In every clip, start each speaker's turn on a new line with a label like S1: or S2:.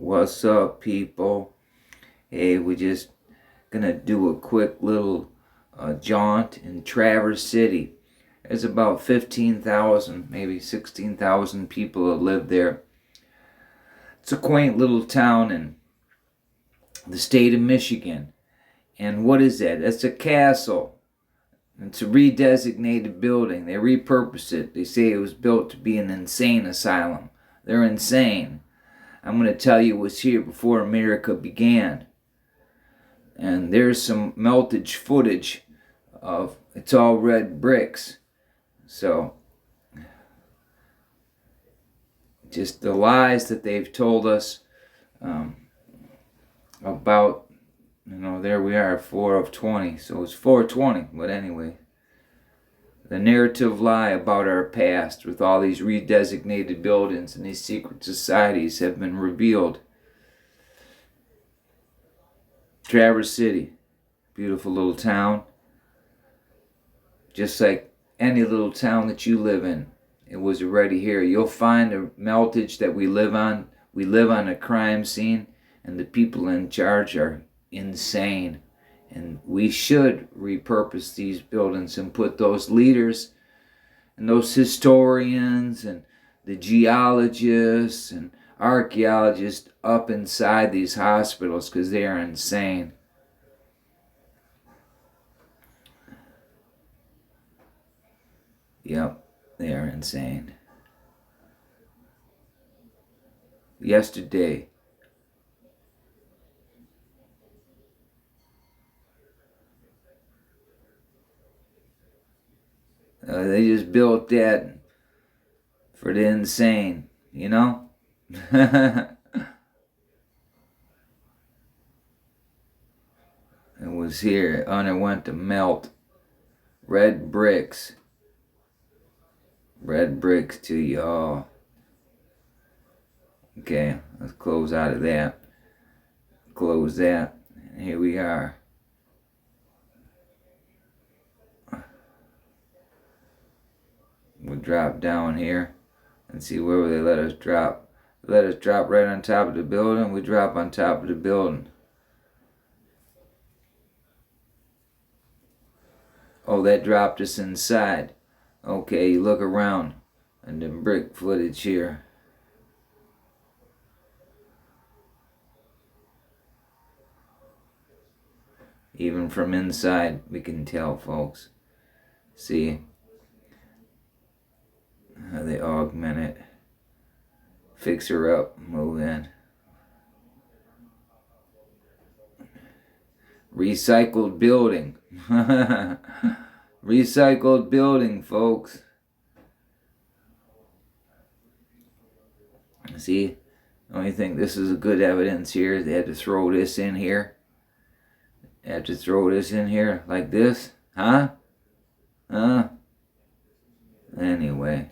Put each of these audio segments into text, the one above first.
S1: What's up, people? Hey, we're just gonna do a quick little jaunt in Traverse City. There's about 15,000, maybe 16,000 people that live there. It's a quaint little town in the state of Michigan. And what is that? That's a castle. It's a redesignated building. They repurposed it. They say it was built to be an insane asylum. They're insane. I'm going to tell you what's here before America began. And there's some meltage footage of, it's all red bricks. So, just the lies that they've told us about, there we are, 4 of 20. So it's 420, but anyway. The narrative lie about our past with all these redesignated buildings and these secret societies have been revealed. Traverse City, beautiful little town. Just like any little town that you live in, it was already here. You'll find a meltage that we live on. We live on a crime scene, and the people in charge are insane. And we should repurpose these buildings and put those leaders and those historians and the geologists and archaeologists up inside these hospitals because they are insane. Yep, they are insane. Yesterday, they just built that for the insane, It was here. It underwent to melt. Red bricks. Red bricks to y'all. Okay, let's close out of that. Close that. And here we are. We'll drop down here and see where they let us drop. They let us drop right on top of the building. We drop on top of the building. Oh, that dropped us inside. Okay, you look around and the brick footage here. Even from inside, we can tell, folks. See how they augment it. Fix her up, move in. Recycled building. Recycled building, folks. See, don't you think this is a good evidence here? They had to throw this in here. They had to throw this in here like this, huh? Anyway,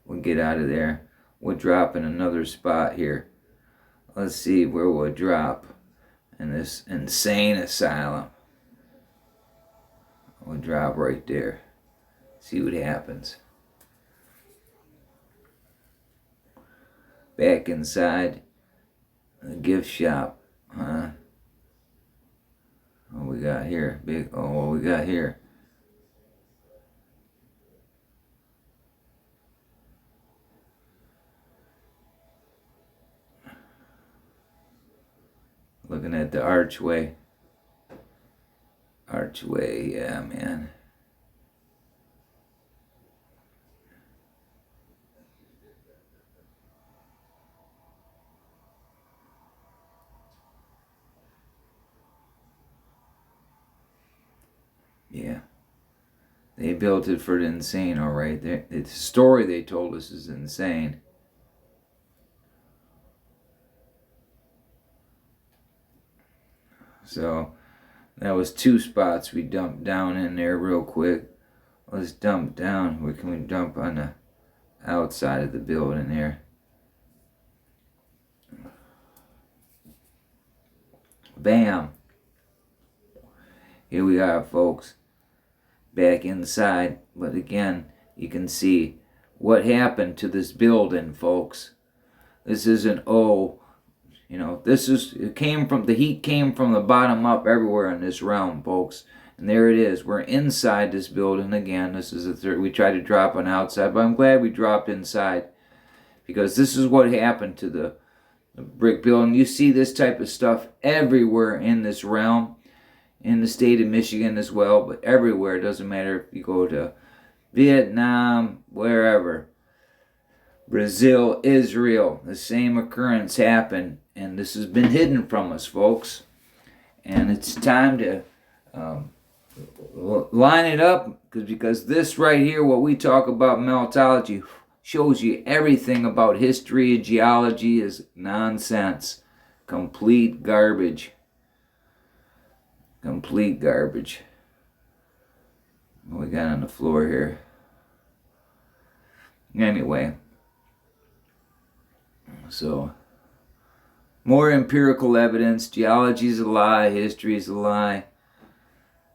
S1: we'll get out of there. We'll drop in another spot here. Let's see where we'll drop in this insane asylum. We'll drop right there. See what happens. Back inside the gift shop, huh? What we got here? What we got here? Looking at the archway. Archway, yeah, man. Yeah. They built it for the insane, all right. The story they told us is insane. So, that was 2 spots we dumped down in there real quick. Let's dump down. Where can we dump on the outside of the building here? Bam. Here we are, folks. Back inside. But again, you can see what happened to this building, folks. This isn't, You know, the heat came from the bottom up everywhere in this realm, folks. And there it is. We're inside this building again. This is the third. We tried to drop on outside, but I'm glad we dropped inside, because this is what happened to the brick building. You see this type of stuff everywhere in this realm, in the state of Michigan as well, but everywhere. It doesn't matter if you go to Vietnam, wherever. Brazil, Israel, the same occurrence happened, and this has been hidden from us, folks. And it's time to line it up, because this right here, what we talk about meltology, shows you everything about history and geology is nonsense. Complete garbage. Complete garbage. What we got on the floor here? Anyway. So, more empirical evidence. Geology is a lie. History is a lie.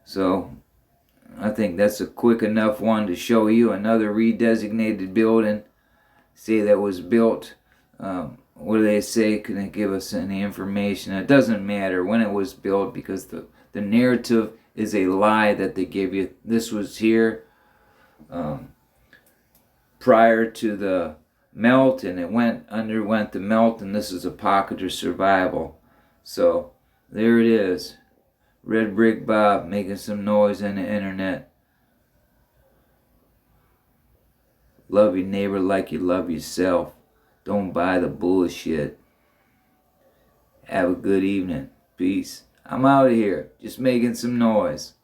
S1: So, I think that's a quick enough one to show you another redesignated building. Say that was built. What do they say? Can they give us any information? It doesn't matter when it was built, because the narrative is a lie that they give you. This was here prior to the melt, and it underwent the melt, and this is a pocket of survival. So there it is. Red Brick Bob making some noise on the internet. Love your neighbor like you love yourself. Don't buy the bullshit. Have a good evening. Peace. I'm out of here. Just making some noise.